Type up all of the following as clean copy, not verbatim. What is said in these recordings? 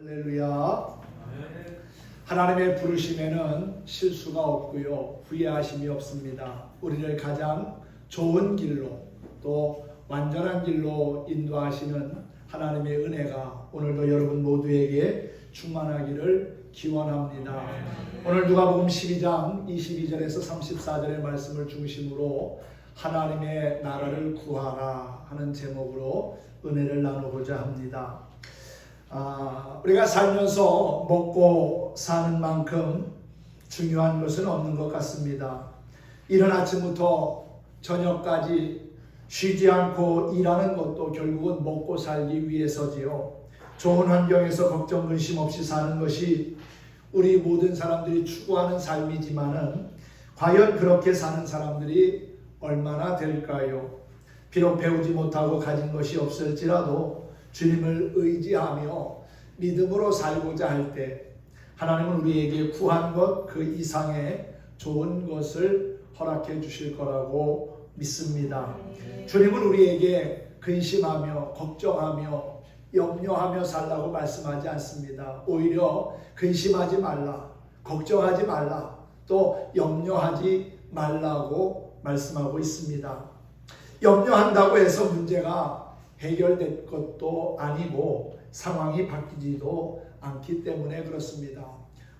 할렐루야. 하나님의 부르심에는 실수가 없고요, 후회하심이 없습니다. 우리를 가장 좋은 길로, 또 완전한 길로 인도하시는 하나님의 은혜가 오늘도 여러분 모두에게 충만하기를 기원합니다. 오늘 누가복음 12장 22절에서 34절의 말씀을 중심으로 하나님의 나라를 구하라 하는 제목으로 은혜를 나누고자 합니다. 우리가 살면서 먹고 사는 만큼 중요한 것은 없는 것 같습니다. 이른 아침부터 저녁까지 쉬지 않고 일하는 것도 결국은 먹고 살기 위해서지요. 좋은 환경에서 걱정 근심 없이 사는 것이 우리 모든 사람들이 추구하는 삶이지만은 과연 그렇게 사는 사람들이 얼마나 될까요? 비록 배우지 못하고 가진 것이 없을지라도 주님을 의지하며 믿음으로 살고자 할 때 하나님은 우리에게 구한 것 그 이상의 좋은 것을 허락해 주실 거라고 믿습니다. 주님은 우리에게 근심하며 걱정하며 염려하며 살라고 말씀하지 않습니다. 오히려 근심하지 말라, 걱정하지 말라, 또 염려하지 말라고 말씀하고 있습니다. 염려한다고 해서 문제가 해결될 것도 아니고 상황이 바뀌지도 않기 때문에 그렇습니다.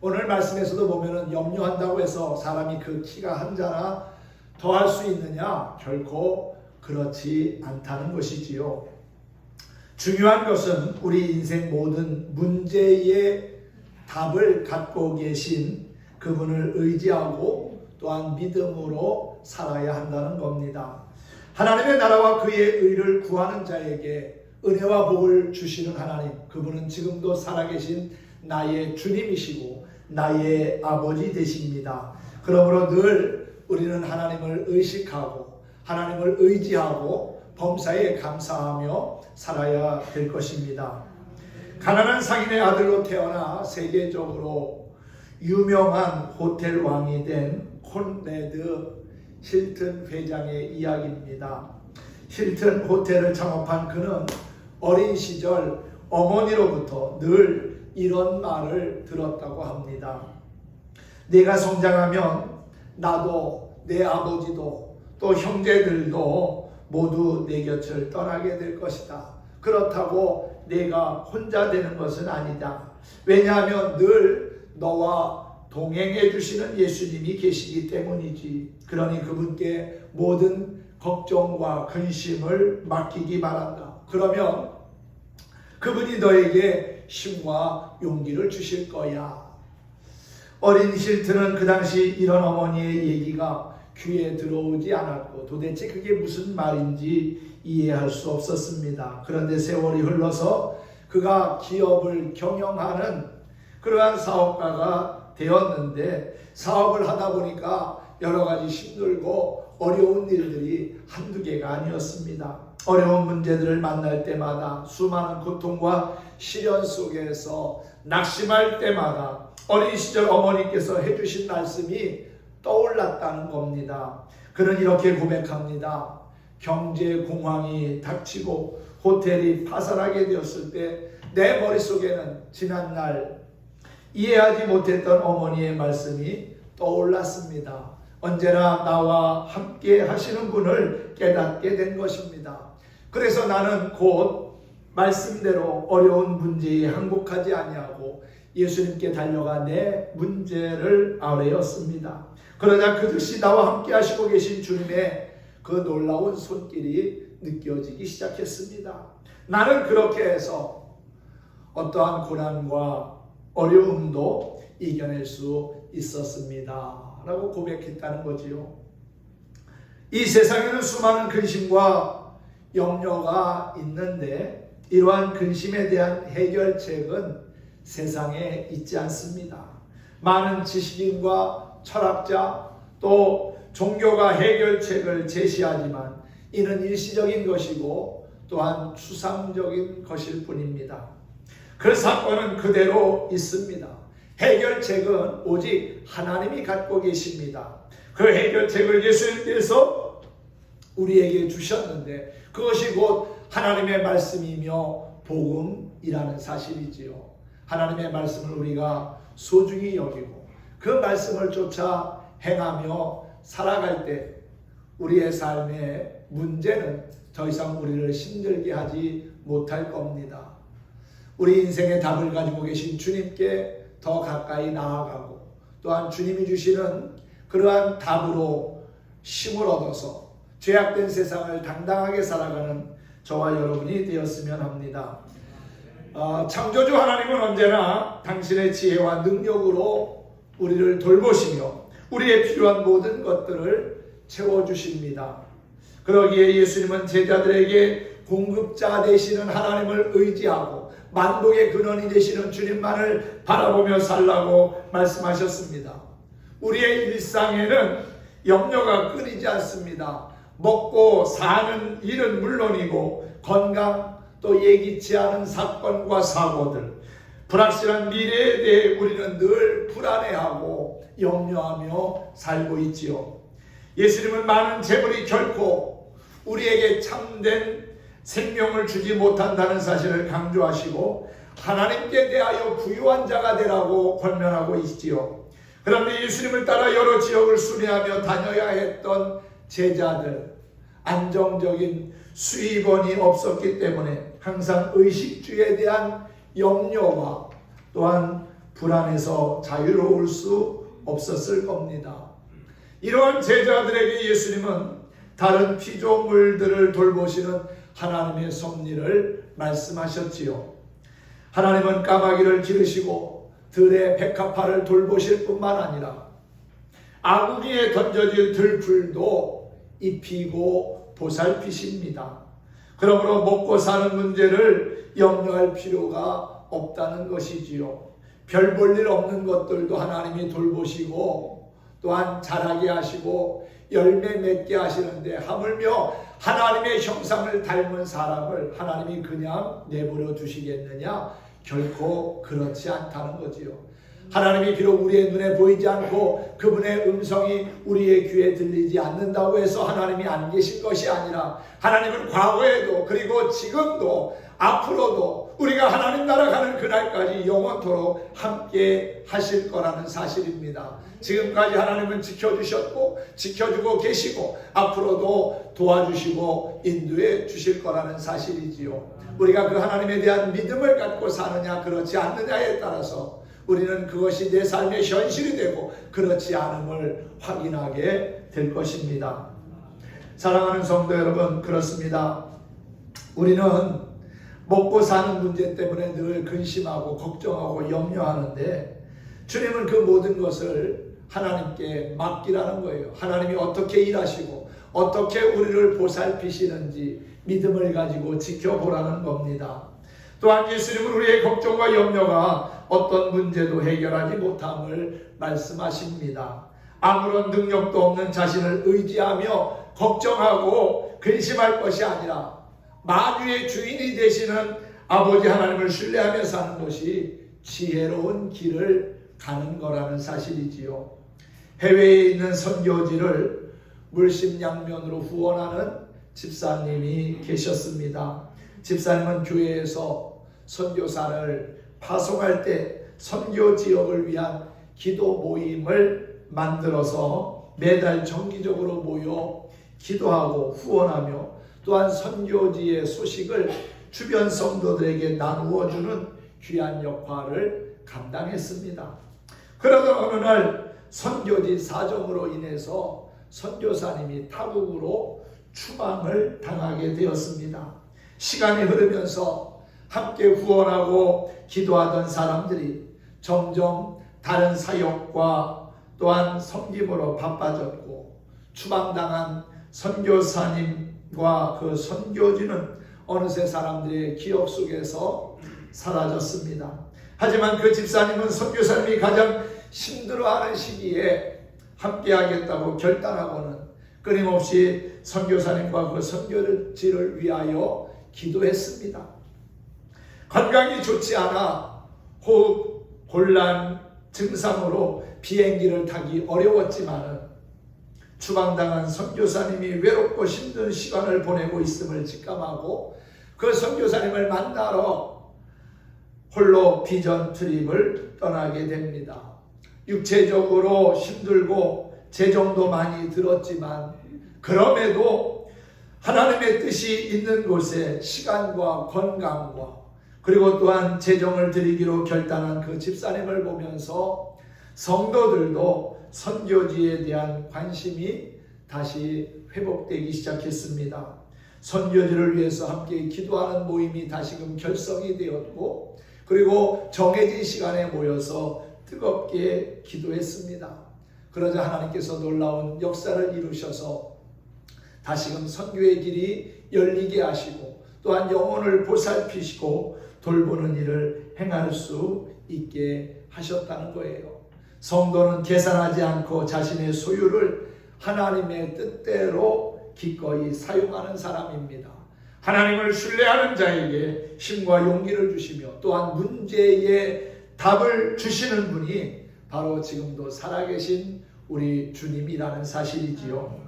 오늘 말씀에서도 보면은 염려한다고 해서 사람이 그 키가 한 자나 더 할 수 있느냐? 결코 그렇지 않다는 것이지요. 중요한 것은 우리 인생 모든 문제의 답을 갖고 계신 그분을 의지하고 또한 믿음으로 살아야 한다는 겁니다. 하나님의 나라와 그의 의를 구하는 자에게 은혜와 복을 주시는 하나님, 그분은 지금도 살아계신 나의 주님이시고 나의 아버지 되십니다. 그러므로 늘 우리는 하나님을 의식하고 하나님을 의지하고 범사에 감사하며 살아야 될 것입니다. 가난한 상인의 아들로 태어나 세계적으로 유명한 호텔 왕이 된 콘래드 힐튼 회장의 이야기입니다. 힐튼 호텔을 창업한 그는 어린 시절 어머니로부터 늘 이런 말을 들었다고 합니다. 내가 성장하면 나도 내 아버지도 또 형제들도 모두 내 곁을 떠나게 될 것이다. 그렇다고 내가 혼자 되는 것은 아니다. 왜냐하면 늘 너와 동행해 주시는 예수님이 계시기 때문이지. 그러니 그분께 모든 걱정과 근심을 맡기기 바란다. 그러면 그분이 너에게 힘과 용기를 주실 거야. 어린 힐튼은 그 당시 이런 어머니의 얘기가 귀에 들어오지 않았고 도대체 그게 무슨 말인지 이해할 수 없었습니다. 그런데 세월이 흘러서 그가 기업을 경영하는 그러한 사업가가 되었는데, 사업을 하다 보니까 여러 가지 힘들고 어려운 일들이 한두 개가 아니었습니다. 어려운 문제들을 만날 때마다, 수많은 고통과 시련 속에서 낙심할 때마다 어린 시절 어머니께서 해주신 말씀이 떠올랐다는 겁니다. 그는 이렇게 고백합니다. 경제 공황이 닥치고 호텔이 파산하게 되었을 때 내 머릿속에는 지난날 이해하지 못했던 어머니의 말씀이 떠올랐습니다. 언제나 나와 함께 하시는 분을 깨닫게 된 것입니다. 그래서 나는 곧 말씀대로 어려운 문제에 항복하지 아니하고 예수님께 달려가 내 문제를 아뢰었습니다. 그러자 그 즉시 나와 함께 하시고 계신 주님의 그 놀라운 손길이 느껴지기 시작했습니다. 나는 그렇게 해서 어떠한 고난과 어려움도 이겨낼 수 있었습니다. 라고 고백했다는 거지요. 이 세상에는 수많은 근심과 염려가 있는데 이러한 근심에 대한 해결책은 세상에 있지 않습니다. 많은 지식인과 철학자 또 종교가 해결책을 제시하지만 이는 일시적인 것이고 또한 추상적인 것일 뿐입니다. 그 사건은 그대로 있습니다. 해결책은 오직 하나님이 갖고 계십니다. 그 해결책을 예수님께서 우리에게 주셨는데 그것이 곧 하나님의 말씀이며 복음이라는 사실이지요. 하나님의 말씀을 우리가 소중히 여기고 그 말씀을 쫓아 행하며 살아갈 때 우리의 삶의 문제는 더 이상 우리를 힘들게 하지 못할 겁니다. 우리 인생의 답을 가지고 계신 주님께 더 가까이 나아가고 또한 주님이 주시는 그러한 답으로 힘을 얻어서 죄악된 세상을 당당하게 살아가는 저와 여러분이 되었으면 합니다. 창조주 하나님은 언제나 당신의 지혜와 능력으로 우리를 돌보시며 우리의 필요한 모든 것들을 채워주십니다. 그러기에 예수님은 제자들에게 공급자 되시는 하나님을 의지하고 만복의 근원이 되시는 주님만을 바라보며 살라고 말씀하셨습니다. 우리의 일상에는 염려가 끊이지 않습니다. 먹고 사는 일은 물론이고 건강 또 예기치 않은 사건과 사고들, 불확실한 미래에 대해 우리는 늘 불안해하고 염려하며 살고 있지요. 예수님은 많은 재물이 결코 우리에게 참된 생명을 주지 못한다는 사실을 강조하시고 하나님께 대하여 부유한 자가 되라고 권면하고 있지요. 그런데 예수님을 따라 여러 지역을 순회하며 다녀야 했던 제자들, 안정적인 수입원이 없었기 때문에 항상 의식주에 대한 염려와 또한 불안에서 자유로울 수 없었을 겁니다. 이러한 제자들에게 예수님은 다른 피조물들을 돌보시는 하나님의 섭리를 말씀하셨지요. 하나님은 까마귀를 기르시고 들의 백합화를 돌보실 뿐만 아니라 아궁이에 던져질 들풀도 입히고 보살피십니다. 그러므로 먹고 사는 문제를 염려할 필요가 없다는 것이지요. 별 볼 일 없는 것들도 하나님이 돌보시고 또한 자라게 하시고 열매 맺게 하시는데 하물며 하나님의 형상을 닮은 사람을 하나님이 그냥 내버려 두시겠느냐? 결코 그렇지 않다는 거지요. 하나님이 비록 우리의 눈에 보이지 않고 그분의 음성이 우리의 귀에 들리지 않는다고 해서 하나님이 안 계신 것이 아니라 하나님은 과거에도 그리고 지금도 앞으로도 우리가 하나님 나라 가는 그날까지 영원토록 함께 하실 거라는 사실입니다. 지금까지 하나님은 지켜주셨고 지켜주고 계시고 앞으로도 도와주시고 인도해 주실 거라는 사실이지요. 우리가 그 하나님에 대한 믿음을 갖고 사느냐 그렇지 않느냐에 따라서 우리는 그것이 내 삶의 현실이 되고 그렇지 않음을 확인하게 될 것입니다. 사랑하는 성도 여러분, 그렇습니다. 우리는 먹고 사는 문제 때문에 늘 근심하고 걱정하고 염려하는데 주님은 그 모든 것을 하나님께 맡기라는 거예요. 하나님이 어떻게 일하시고 어떻게 우리를 보살피시는지 믿음을 가지고 지켜보라는 겁니다. 또한 예수님은 우리의 걱정과 염려가 어떤 문제도 해결하지 못함을 말씀하십니다. 아무런 능력도 없는 자신을 의지하며 걱정하고 근심할 것이 아니라 만유의 주인이 되시는 아버지 하나님을 신뢰하며 사는 것이 지혜로운 길을 가는 거라는 사실이지요. 해외에 있는 선교지를 물심양면으로 후원하는 집사님이 계셨습니다. 집사님은 교회에서 선교사를 파송할 때 선교 지역을 위한 기도 모임을 만들어서 매달 정기적으로 모여 기도하고 후원하며 또한 선교지의 소식을 주변 성도들에게 나누어주는 귀한 역할을 감당했습니다. 그러던 어느 날 선교지 사정으로 인해서 선교사님이 타국으로 추방을 당하게 되었습니다. 시간이 흐르면서 함께 후원하고 기도하던 사람들이 점점 다른 사역과 또한 섬김으로 바빠졌고 추방당한 선교사님과 그 선교지는 어느새 사람들의 기억 속에서 사라졌습니다. 하지만 그 집사님은 선교사님이 가장 힘들어하는 시기에 함께하겠다고 결단하고는 끊임없이 선교사님과 그 선교지를 위하여 기도했습니다. 건강이 좋지 않아 호흡 곤란 증상으로 비행기를 타기 어려웠지만 추방당한 선교사님이 외롭고 힘든 시간을 보내고 있음을 직감하고 그 선교사님을 만나러 홀로 비전 트립을 떠나게 됩니다. 육체적으로 힘들고 재정도 많이 들었지만 그럼에도 하나님의 뜻이 있는 곳에 시간과 건강과 그리고 또한 재정을 드리기로 결단한 그 집사님을 보면서 성도들도 선교지에 대한 관심이 다시 회복되기 시작했습니다. 선교지를 위해서 함께 기도하는 모임이 다시금 결성이 되었고 그리고 정해진 시간에 모여서 뜨겁게 기도했습니다. 그러자 하나님께서 놀라운 역사를 이루셔서 다시금 선교의 길이 열리게 하시고 또한 영혼을 보살피시고 돌보는 일을 행할 수 있게 하셨다는 거예요. 성도는 계산하지 않고 자신의 소유를 하나님의 뜻대로 기꺼이 사용하는 사람입니다. 하나님을 신뢰하는 자에게 힘과 용기를 주시며 또한 문제의 답을 주시는 분이 바로 지금도 살아계신 우리 주님이라는 사실이지요.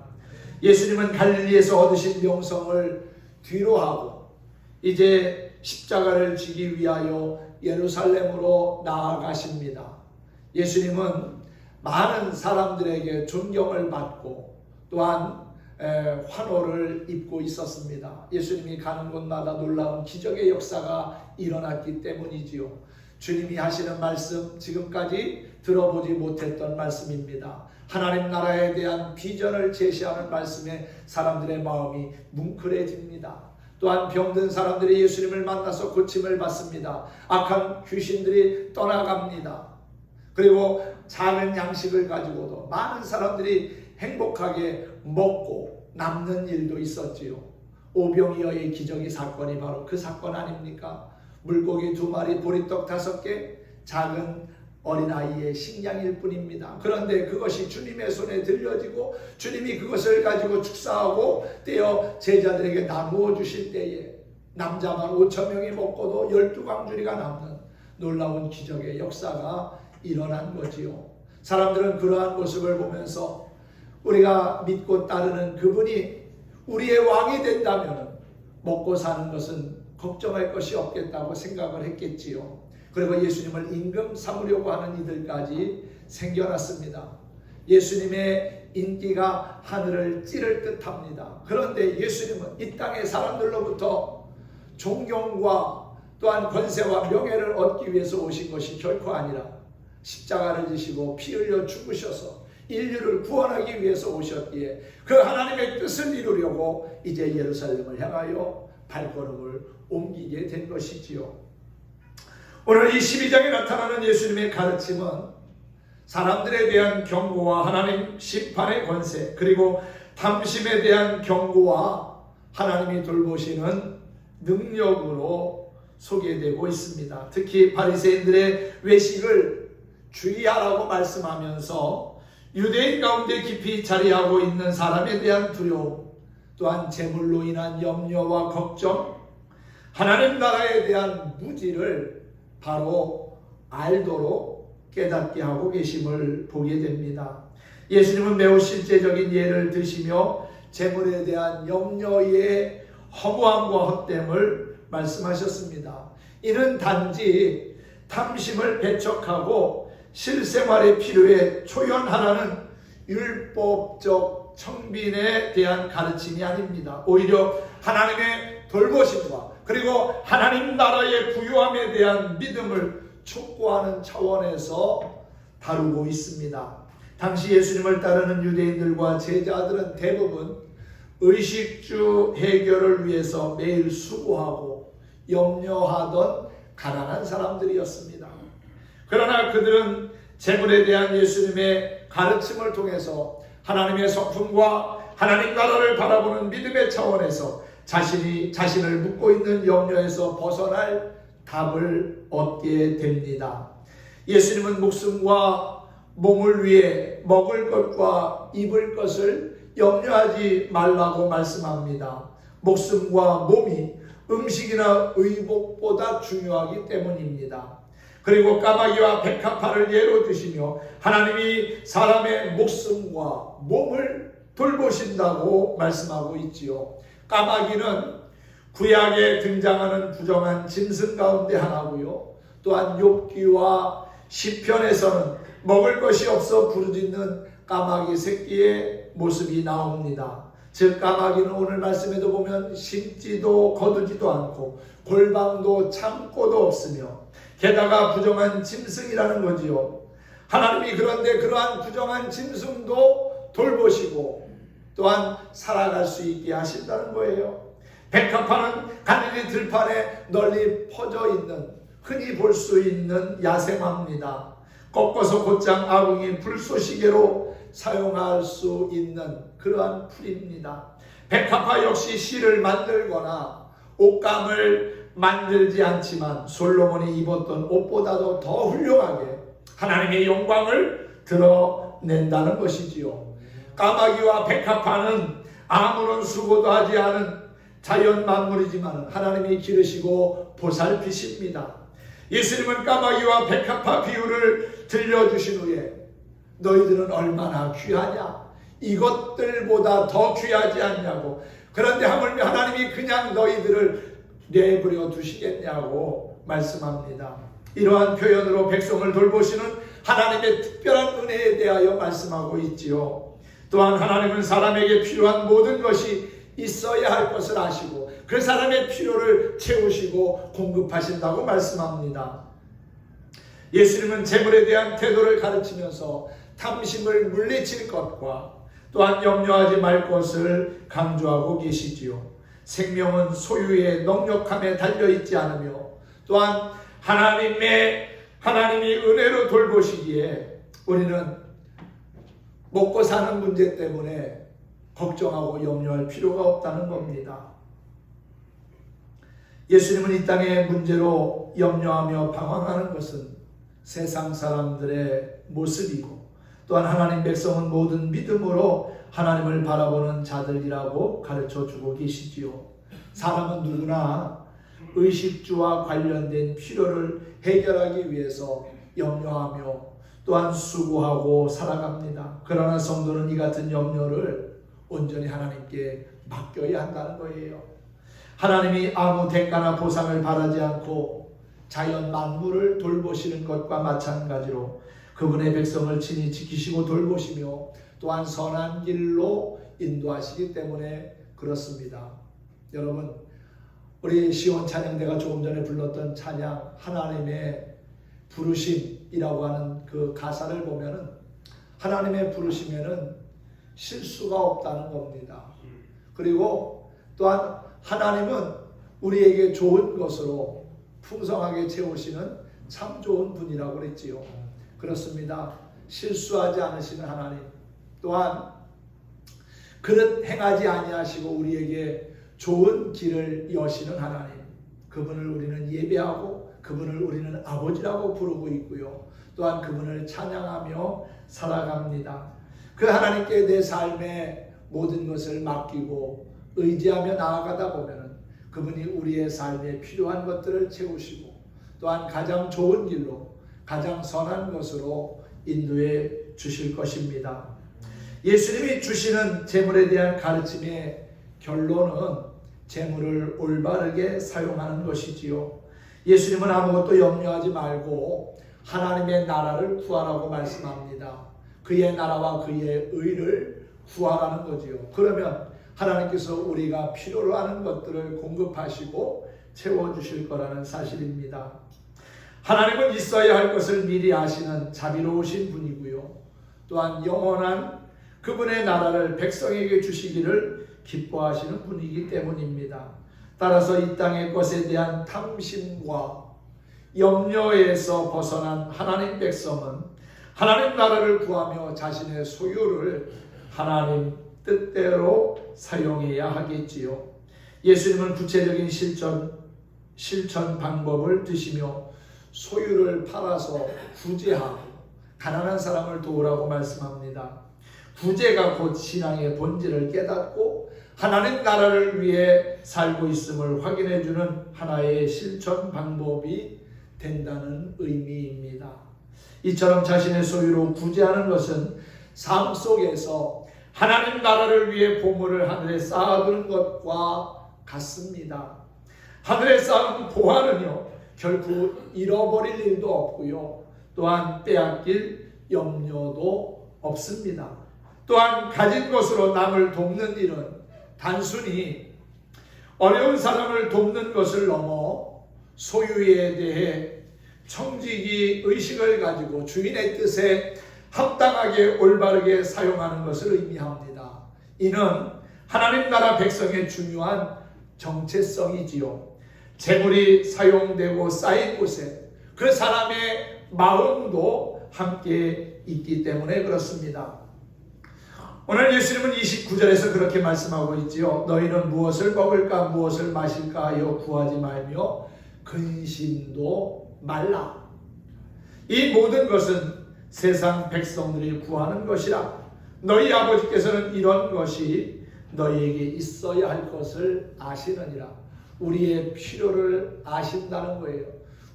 예수님은 갈릴리에서 얻으신 명성을 뒤로하고 이제 십자가를 지기 위하여 예루살렘으로 나아가십니다. 예수님은 많은 사람들에게 존경을 받고 또한 환호를 입고 있었습니다. 예수님이 가는 곳마다 놀라운 기적의 역사가 일어났기 때문이지요. 주님이 하시는 말씀 지금까지 들어보지 못했던 말씀입니다. 하나님 나라에 대한 비전을 제시하는 말씀에 사람들의 마음이 뭉클해집니다. 또한 병든 사람들이 예수님을 만나서 고침을 받습니다. 악한 귀신들이 떠나갑니다. 그리고 작은 양식을 가지고도 많은 사람들이 행복하게 먹고 남는 일도 있었지요. 오병이어의 기적의 사건이 바로 그 사건 아닙니까? 물고기 2마리, 보리떡 5개, 작은 어린아이의 식량일 뿐입니다. 그런데 그것이 주님의 손에 들려지고 주님이 그것을 가지고 축사하고 떼어 제자들에게 나누어 주실 때에 남자만 5,000명이 먹고도 12광주리가 남는 놀라운 기적의 역사가 일어난 거지요. 사람들은 그러한 모습을 보면서 우리가 믿고 따르는 그분이 우리의 왕이 된다면 먹고 사는 것은 걱정할 것이 없겠다고 생각을 했겠지요. 그리고 예수님을 임금 삼으려고 하는 이들까지 생겨났습니다. 예수님의 인기가 하늘을 찌를 듯합니다. 그런데 예수님은 이 땅의 사람들로부터 존경과 또한 권세와 명예를 얻기 위해서 오신 것이 결코 아니라 십자가를 지시고 피 흘려 죽으셔서 인류를 구원하기 위해서 오셨기에 그 하나님의 뜻을 이루려고 이제 예루살렘을 향하여 발걸음을 옮기게 된 것이지요. 오늘 이 12장에 나타나는 예수님의 가르침은 사람들에 대한 경고와 하나님 심판의 권세 그리고 탐심에 대한 경고와 하나님이 돌보시는 능력으로 소개되고 있습니다. 특히 바리새인들의 외식을 주의하라고 말씀하면서 유대인 가운데 깊이 자리하고 있는 사람에 대한 두려움 또한 재물로 인한 염려와 걱정 하나님 나라에 대한 무지를 바로 알도록 깨닫게 하고 계심을 보게 됩니다. 예수님은 매우 실제적인 예를 드시며 재물에 대한 염려의 허무함과 헛됨을 말씀하셨습니다. 이는 단지 탐심을 배척하고 실생활의 필요에 초연하라는 율법적 청빈에 대한 가르침이 아닙니다. 오히려 하나님의 돌보심과 그리고 하나님 나라의 부유함에 대한 믿음을 촉구하는 차원에서 다루고 있습니다. 당시 예수님을 따르는 유대인들과 제자들은 대부분 의식주 해결을 위해서 매일 수고하고 염려하던 가난한 사람들이었습니다. 그러나 그들은 재물에 대한 예수님의 가르침을 통해서 하나님의 성품과 하나님 나라를 바라보는 믿음의 차원에서 자신을 묻고 있는 염려에서 벗어날 답을 얻게 됩니다. 예수님은 목숨과 몸을 위해 먹을 것과 입을 것을 염려하지 말라고 말씀합니다. 목숨과 몸이 음식이나 의복보다 중요하기 때문입니다. 그리고 까마귀와 백합화를 예로 드시며 하나님이 사람의 목숨과 몸을 돌보신다고 말씀하고 있지요. 까마귀는 구약에 등장하는 부정한 짐승 가운데 하나고요. 또한 욥기와 시편에서는 먹을 것이 없어 부르짖는 까마귀 새끼의 모습이 나옵니다. 즉 까마귀는 오늘 말씀에도 보면 심지도 거두지도 않고 골방도 창고도 없으며 게다가 부정한 짐승이라는 거지요. 하나님이 그런데 그러한 부정한 짐승도 돌보시고 또한 살아갈 수 있게 하신다는 거예요. 백합화는 갈릴리 들판에 널리 퍼져 있는 흔히 볼 수 있는 야생화입니다. 꺾어서 곧장 아궁이 불쏘시개로 사용할 수 있는 그러한 풀입니다. 백합화 역시 실을 만들거나 옷감을 만들지 않지만 솔로몬이 입었던 옷보다도 더 훌륭하게 하나님의 영광을 드러낸다는 것이지요. 까마귀와 백합화는 아무런 수고도 하지 않은 자연 만물이지만 하나님이 기르시고 보살피십니다. 예수님은 까마귀와 백합화 비유를 들려주신 후에 너희들은 얼마나 귀하냐? 이것들보다 더 귀하지 않냐고. 그런데 하물며 하나님이 그냥 너희들을 내버려 두시겠냐고 말씀합니다. 이러한 표현으로 백성을 돌보시는 하나님의 특별한 은혜에 대하여 말씀하고 있지요. 또한 하나님은 사람에게 필요한 모든 것이 있어야 할 것을 아시고 그 사람의 필요를 채우시고 공급하신다고 말씀합니다. 예수님은 재물에 대한 태도를 가르치면서 탐심을 물리칠 것과 또한 염려하지 말 것을 강조하고 계시지요. 생명은 소유의 넉넉함에 달려있지 않으며 또한 하나님이 은혜로 돌보시기에 우리는 먹고 사는 문제 때문에 걱정하고 염려할 필요가 없다는 겁니다. 예수님은 이 땅의 문제로 염려하며 방황하는 것은 세상 사람들의 모습이고 또한 하나님 백성은 모든 믿음으로 하나님을 바라보는 자들이라고 가르쳐주고 계시지요. 사람은 누구나 의식주와 관련된 필요를 해결하기 위해서 염려하며 또한 수고하고 살아갑니다. 그러나 성도는 이 같은 염려를 온전히 하나님께 맡겨야 한다는 거예요. 하나님이 아무 대가나 보상을 바라지 않고 자연 만물을 돌보시는 것과 마찬가지로 그분의 백성을 친히 지키시고 돌보시며 또한 선한 길로 인도하시기 때문에 그렇습니다. 여러분, 우리 시온 찬양대가 조금 전에 불렀던 찬양 하나님의 부르심이라고 하는 그 가사를 보면은 하나님의 부르심에는 실수가 없다는 겁니다. 그리고 또한 하나님은 우리에게 좋은 것으로 풍성하게 채우시는 참 좋은 분이라고 그랬지요. 그렇습니다. 실수하지 않으시는 하나님, 또한 그릇 행하지 아니하시고 우리에게 좋은 길을 여시는 하나님, 그분을 우리는 예배하고 그분을 우리는 아버지라고 부르고 있고요. 또한 그분을 찬양하며 살아갑니다. 그 하나님께 내 삶의 모든 것을 맡기고 의지하며 나아가다 보면 그분이 우리의 삶에 필요한 것들을 채우시고 또한 가장 좋은 길로 가장 선한 것으로 인도해 주실 것입니다. 예수님이 주시는 재물에 대한 가르침의 결론은 재물을 올바르게 사용하는 것이지요. 예수님은 아무것도 염려하지 말고 하나님의 나라를 구하라고 말씀합니다. 그의 나라와 그의 의를 구하라는 거지요. 그러면 하나님께서 우리가 필요로 하는 것들을 공급하시고 채워주실 거라는 사실입니다. 하나님은 있어야 할 것을 미리 아시는 자비로우신 분이고요. 또한 영원한 그분의 나라를 백성에게 주시기를 기뻐하시는 분이기 때문입니다. 따라서 이 땅의 것에 대한 탐심과 염려에서 벗어난 하나님 백성은 하나님 나라를 구하며 자신의 소유를 하나님 뜻대로 사용해야 하겠지요. 예수님은 구체적인 실천 방법을 드시며 소유를 팔아서 구제하고 가난한 사람을 도우라고 말씀합니다. 구제가 곧 신앙의 본질을 깨닫고 하나님 나라를 위해 살고 있음을 확인해주는 하나의 실천 방법이 된다는 의미입니다. 이처럼 자신의 소유로 구제하는 것은 삶 속에서 하나님 나라를 위해 보물을 하늘에 쌓아두는 것과 같습니다. 하늘에 쌓은 보화는요, 결코 잃어버릴 일도 없고요. 또한 빼앗길 염려도 없습니다. 또한 가진 것으로 남을 돕는 일은 단순히 어려운 사람을 돕는 것을 넘어 소유에 대해 청지기 의식을 가지고 주인의 뜻에 합당하게 올바르게 사용하는 것을 의미합니다. 이는 하나님 나라 백성의 중요한 정체성이지요. 재물이 사용되고 쌓인 곳에 그 사람의 마음도 함께 있기 때문에 그렇습니다. 오늘 예수님은 29절에서 그렇게 말씀하고 있지요. 너희는 무엇을 먹을까 무엇을 마실까 하여 구하지 말며 근심도 말라. 이 모든 것은 세상 백성들이 구하는 것이라. 너희 아버지께서는 이런 것이 너희에게 있어야 할 것을 아시느니라. 우리의 필요를 아신다는 거예요.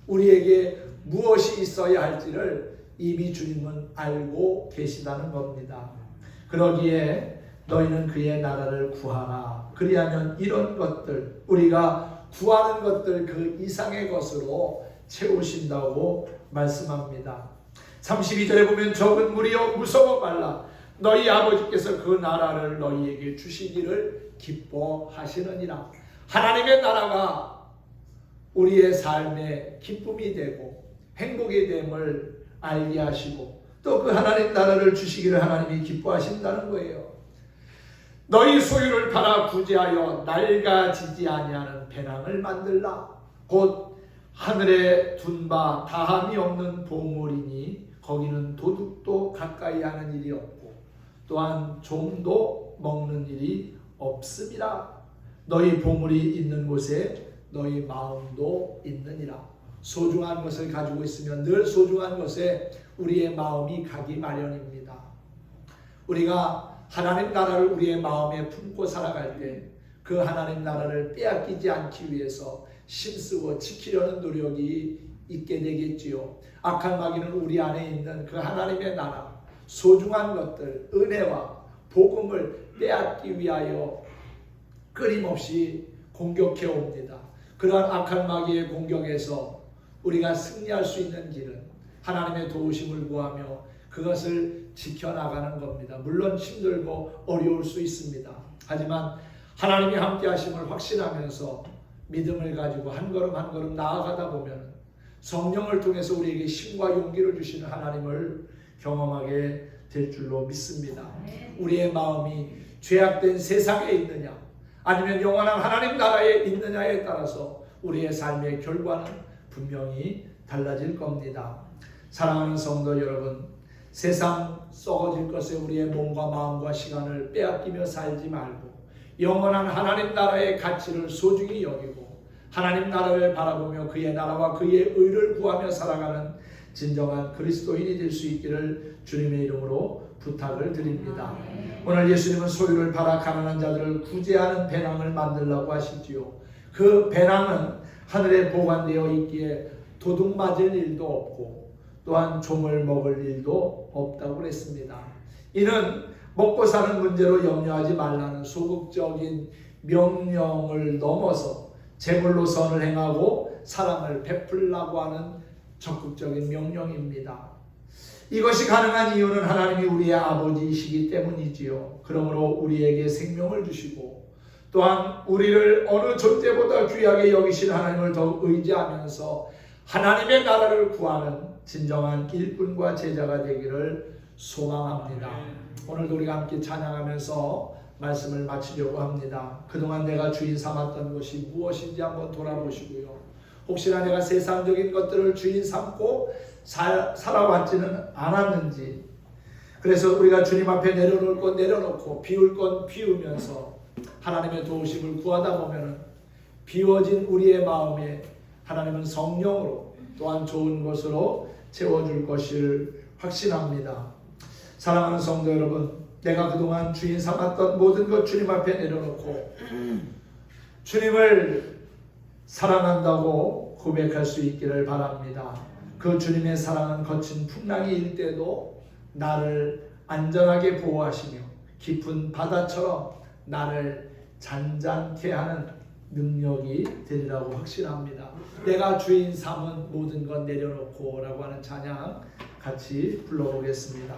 우리에게 무엇이 있어야 할지를 이미 주님은 알고 계시다는 겁니다. 그러기에 너희는 그의 나라를 구하라. 그리하면 이런 것들, 우리가 구하는 것들 그 이상의 것으로 채우신다고 말씀합니다. 32절에 보면 적은 무리여 무서워 말라. 너희 아버지께서 그 나라를 너희에게 주시기를 기뻐하시느니라. 하나님의 나라가 우리의 삶의 기쁨이 되고 행복이 됨을 알게 하시고 또 그 하나님 나라를 주시기를 하나님이 기뻐하신다는 거예요. 너희 소유를 팔아 구제하여 낡아지지 아니하는 배낭을 만들라. 곧 하늘에 둔 바 다함이 없는 보물이니 거기는 도둑도 가까이 하는 일이 없고 또한 좀도 먹는 일이 없음이라. 너희 보물이 있는 곳에 너희 마음도 있느니라. 소중한 것을 가지고 있으면 늘 소중한 것에 우리의 마음이 가기 마련입니다. 우리가 하나님 나라를 우리의 마음에 품고 살아갈 때 그 하나님 나라를 빼앗기지 않기 위해서 힘쓰고 지키려는 노력이 있게 되겠지요. 악한 마귀는 우리 안에 있는 그 하나님의 나라, 소중한 것들, 은혜와 복음을 빼앗기 위하여 끊임없이 공격해 옵니다. 그러한 악한 마귀의 공격에서 우리가 승리할 수 있는 길은 하나님의 도우심을 구하며 그것을 지켜나가는 겁니다. 물론 힘들고 어려울 수 있습니다. 하지만 하나님이 함께 하심을 확신하면서 믿음을 가지고 한 걸음 한 걸음 나아가다 보면 성령을 통해서 우리에게 힘과 용기를 주시는 하나님을 경험하게 될 줄로 믿습니다. 우리의 마음이 죄악된 세상에 있느냐 아니면 영원한 하나님 나라에 있느냐에 따라서 우리의 삶의 결과는 분명히 달라질 겁니다. 사랑하는 성도 여러분, 세상 썩어질 것에 우리의 몸과 마음과 시간을 빼앗기며 살지 말고 영원한 하나님 나라의 가치를 소중히 여기고 하나님 나라를 바라보며 그의 나라와 그의 의를 구하며 살아가는 진정한 그리스도인이 될 수 있기를 주님의 이름으로 부탁을 드립니다. 오늘 예수님은 소유를 팔아 가난한 자들을 구제하는 배낭을 만들라고 하시지요. 그 배낭은 하늘에 보관되어 있기에 도둑 맞을 일도 없고 또한 좀을 먹을 일도 없다고 그랬습니다. 이는 먹고 사는 문제로 염려하지 말라는 소극적인 명령을 넘어서 재물로 선을 행하고 사랑을 베풀라고 하는 적극적인 명령입니다. 이것이 가능한 이유는 하나님이 우리의 아버지이시기 때문이지요. 그러므로 우리에게 생명을 주시고 또한 우리를 어느 존재보다 귀하게 여기신 하나님을 더욱 의지하면서 하나님의 나라를 구하는 진정한 일꾼과 제자가 되기를 소망합니다. 오늘도 우리가 함께 찬양하면서 말씀을 마치려고 합니다. 그동안 내가 주인 삼았던 것이 무엇인지 한번 돌아보시고요. 혹시나 내가 세상적인 것들을 주인 삼고 살아왔지는 않았는지, 그래서 우리가 주님 앞에 내려놓을 건 내려놓고 비울 건 비우면서 하나님의 도우심을 구하다 보면 비워진 우리의 마음에 하나님은 성령으로 또한 좋은 것으로 채워줄 것을 확신합니다. 사랑하는 성도 여러분, 내가 그동안 주인 삼았던 모든 것 주님 앞에 내려놓고 주님을 사랑한다고 고백할 수 있기를 바랍니다. 그 주님의 사랑은 거친 풍랑이 일 때도 나를 안전하게 보호하시며 깊은 바다처럼 나를 잔잔케 하는 능력이 되리라고 확신합니다. 내가 주인 삼은 모든 것 내려놓고 라고 하는 찬양 같이 불러보겠습니다.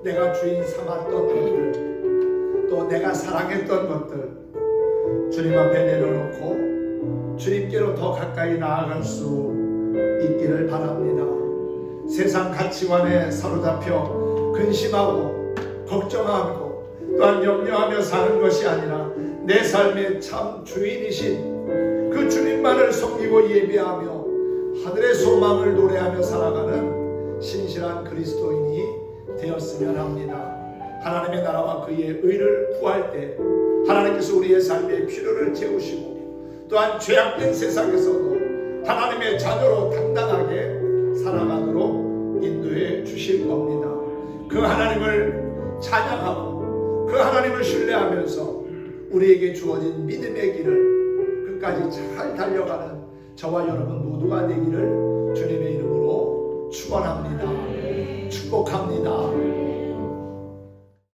내가 주인 삼았던 것들, 또 내가 사랑했던 것들 주님 앞에 내려놓고 주님께로 더 가까이 나아갈 수 있기를 바랍니다. 세상 가치관에 사로잡혀 근심하고 걱정하고 또한 염려하며 사는 것이 아니라 내 삶의 참 주인이신 그 주님만을 섬기고 예배하며 하늘의 소망을 노래하며 살아가는 신실한 그리스도인이 되었으면 합니다. 하나님의 나라와 그의 의를 구할 때 하나님께서 우리의 삶의 필요를 채우시고 또한 죄악된 세상에서도 하나님의 자녀로 당당하게 살아가도록 인도해 주실 겁니다. 그 하나님을 찬양하고 그 하나님을 신뢰하면서 우리에게 주어진 믿음의 길을 끝까지 잘 달려가는 저와 여러분 모두가 되기를 주님의 이름으로 축원합니다. 축복합니다.